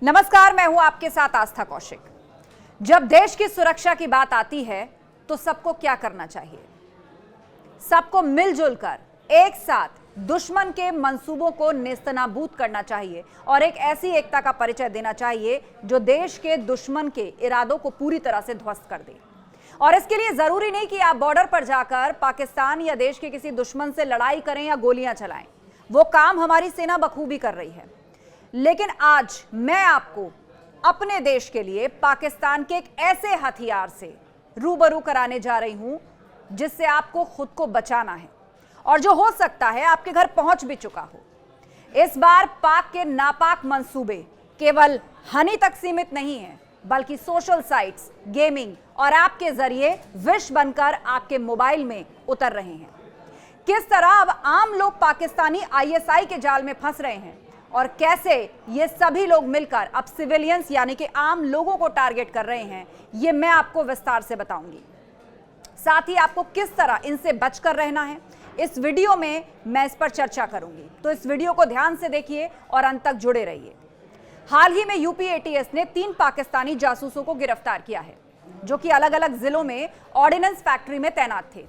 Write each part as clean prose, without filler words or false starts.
नमस्कार, मैं हूं आपके साथ आस्था कौशिक। जब देश की सुरक्षा की बात आती है तो सबको क्या करना चाहिए? सबको मिलजुल कर एक साथ दुश्मन के मंसूबों को नेस्तनाबूद करना चाहिए और एक ऐसी एकता का परिचय देना चाहिए जो देश के दुश्मन के इरादों को पूरी तरह से ध्वस्त कर दे। और इसके लिए जरूरी नहीं कि आप बॉर्डर पर जाकर पाकिस्तान या देश के किसी दुश्मन से लड़ाई करें या गोलियां चलाएं। वो काम हमारी सेना बखूबी कर रही है। लेकिन आज मैं आपको अपने देश के लिए पाकिस्तान के एक ऐसे हथियार से रूबरू कराने जा रही हूं जिससे आपको खुद को बचाना है और जो हो सकता है आपके घर पहुंच भी चुका हो। इस बार पाक के नापाक मंसूबे केवल हनी तक सीमित नहीं है, बल्कि सोशल साइट्स, गेमिंग और ऐप के जरिए विष बनकर आपके मोबाइल में उतर रहे हैं। किस तरह अब आम लोग पाकिस्तानी आईएसआई के जाल में फंस रहे हैं और कैसे ये सभी लोग मिलकर अब सिविलियंस यानी कि आम लोगों को टारगेट कर रहे हैं, ये मैं आपको विस्तार से बताऊंगी। साथ ही आपको किस तरह इनसे बचकर रहना है, इस वीडियो में मैं इस पर चर्चा करूंगी। तो इस वीडियो को ध्यान से देखिए और अंत तक जुड़े रहिए। हाल ही में यूपी एटीएस ने 3 पाकिस्तानी जासूसों को गिरफ्तार किया है जो कि अलग अलग जिलों में ऑर्डिनेंस फैक्ट्री में तैनात थे।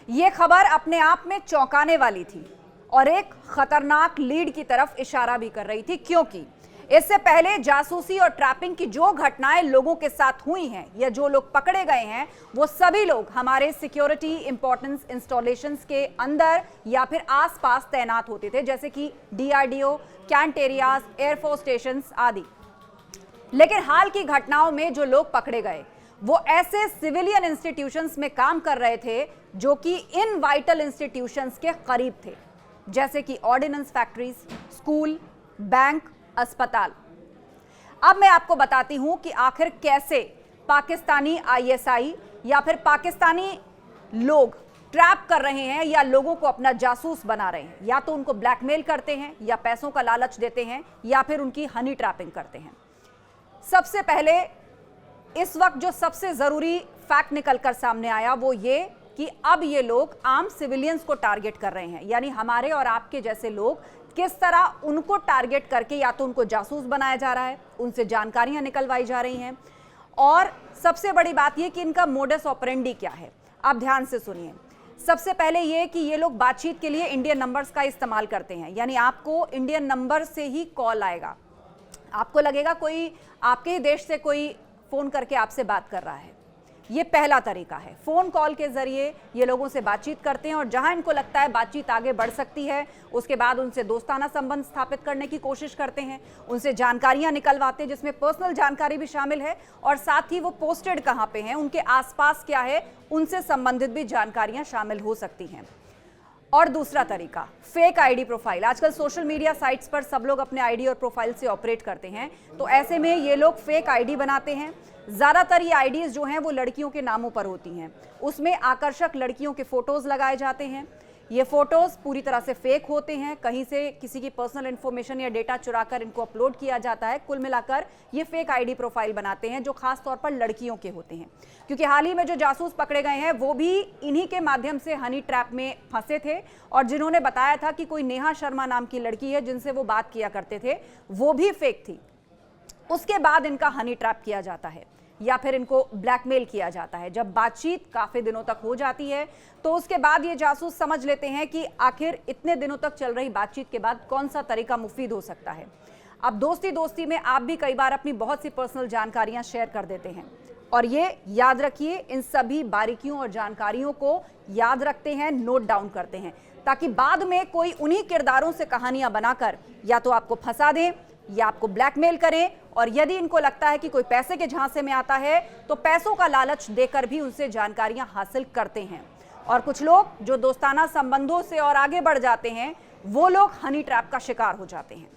यह खबर अपने आप में चौंकाने वाली थी और एक खतरनाक लीड की तरफ इशारा भी कर रही थी, क्योंकि इससे पहले जासूसी और ट्रैपिंग की जो घटनाएं लोगों के साथ हुई हैं या जो लोग पकड़े गए हैं, वो सभी लोग हमारे सिक्योरिटी इंपॉर्टेंस इंस्टॉलेशंस के अंदर या फिर आसपास तैनात होते थे, जैसे कि DRDO, cantt areas, air force stations आदि। लेकिन हाल की घटनाओं में जो लोग पकड़े गए वो ऐसे सिविलियन इंस्टीट्यूशंस में काम कर रहे थे जो कि इन वाइटल इंस्टीट्यूशंस के करीब थे, जैसे कि ऑर्डिनेंस फैक्ट्रीज, स्कूल, बैंक, अस्पताल। अब मैं आपको बताती हूं कि आखिर कैसे पाकिस्तानी आईएसआई या फिर पाकिस्तानी लोग ट्रैप कर रहे हैं या लोगों को अपना जासूस बना रहे हैं। या तो उनको ब्लैकमेल करते हैं या पैसों का लालच देते हैं या फिर उनकी हनी ट्रैपिंग करते हैं। सबसे पहले इस वक्त जो सबसे जरूरी फैक्ट निकलकर सामने आया वो ये कि अब ये लोग आम सिविलियंस को टारगेट कर रहे हैं, यानी हमारे और आपके जैसे लोग किस तरह उनको टारगेट करके या तो उनको जासूस बनाया जा रहा है, उनसे जानकारियां निकलवाई जा रही हैं। और सबसे बड़ी बात यह कि इनका मोडस ऑपरेंडी क्या है, आप ध्यान से सुनिए। सबसे पहले यह कि ये लोग बातचीत के लिए इंडियन नंबर्स का इस्तेमाल करते हैं, यानी आपको इंडियन नंबर से ही कॉल आएगा। आपको लगेगा कोई आपके ही देश से कोई फोन करके आपसे बात कर रहा है। ये पहला तरीका है। फोन कॉल के जरिए ये लोगों से बातचीत करते हैं और जहां इनको लगता है बातचीत आगे बढ़ सकती है, उसके बाद उनसे दोस्ताना संबंध स्थापित करने की कोशिश करते हैं, उनसे जानकारियां निकलवाते हैं जिसमें पर्सनल जानकारी भी शामिल है और साथ ही वो पोस्टेड कहां पे हैं, उनके आसपास क्या है, उनसे संबंधित भी जानकारियां शामिल हो सकती हैं। और दूसरा तरीका, फेक आईडी प्रोफाइल। आजकल सोशल मीडिया साइट्स पर सब लोग अपने आईडी और प्रोफाइल से ऑपरेट करते हैं, तो ऐसे में ये लोग फेक आईडी बनाते हैं। ज़्यादातर ये आईडीज जो हैं वो लड़कियों के नामों पर होती हैं, उसमें आकर्षक लड़कियों के फोटोज़ लगाए जाते हैं। ये फोटोज़ पूरी तरह से फेक होते हैं, कहीं से किसी की पर्सनल इन्फॉर्मेशन या डेटा चुराकर इनको अपलोड किया जाता है। कुल मिलाकर ये फेक आईडी प्रोफाइल बनाते हैं जो खास तौर पर लड़कियों के होते हैं, क्योंकि हाल ही में जो जासूस पकड़े गए हैं वो भी इन्हीं के माध्यम से हनी ट्रैप में फंसे थे और जिन्होंने बताया था कि कोई नेहा शर्मा नाम की लड़की है जिनसे वो बात किया करते थे, वो भी फेक थी। उसके बाद इनका हनी ट्रैप किया जाता है या फिर इनको ब्लैकमेल किया जाता है। जब बातचीत काफी दिनों तक हो जाती है तो उसके बाद ये जासूस समझ लेते हैं कि आखिर इतने दिनों तक चल रही बातचीत के बाद कौन सा तरीका मुफीद हो सकता है। अब दोस्ती दोस्ती में आप भी कई बार अपनी बहुत सी पर्सनल जानकारियां शेयर कर देते हैं और ये याद रखिए, इन सभी बारीकियों और जानकारियों को याद रखते हैं, नोट डाउन करते हैं, ताकि बाद में कोई उन्हीं किरदारों से कहानियां बनाकर या तो आपको फंसा दें या आपको ब्लैकमेल करें। और यदि इनको लगता है कि कोई पैसे के झांसे में आता है तो पैसों का लालच देकर भी उनसे जानकारियां हासिल करते हैं। और कुछ लोग जो दोस्ताना संबंधों से और आगे बढ़ जाते हैं वो लोग हनी ट्रैप का शिकार हो जाते हैं।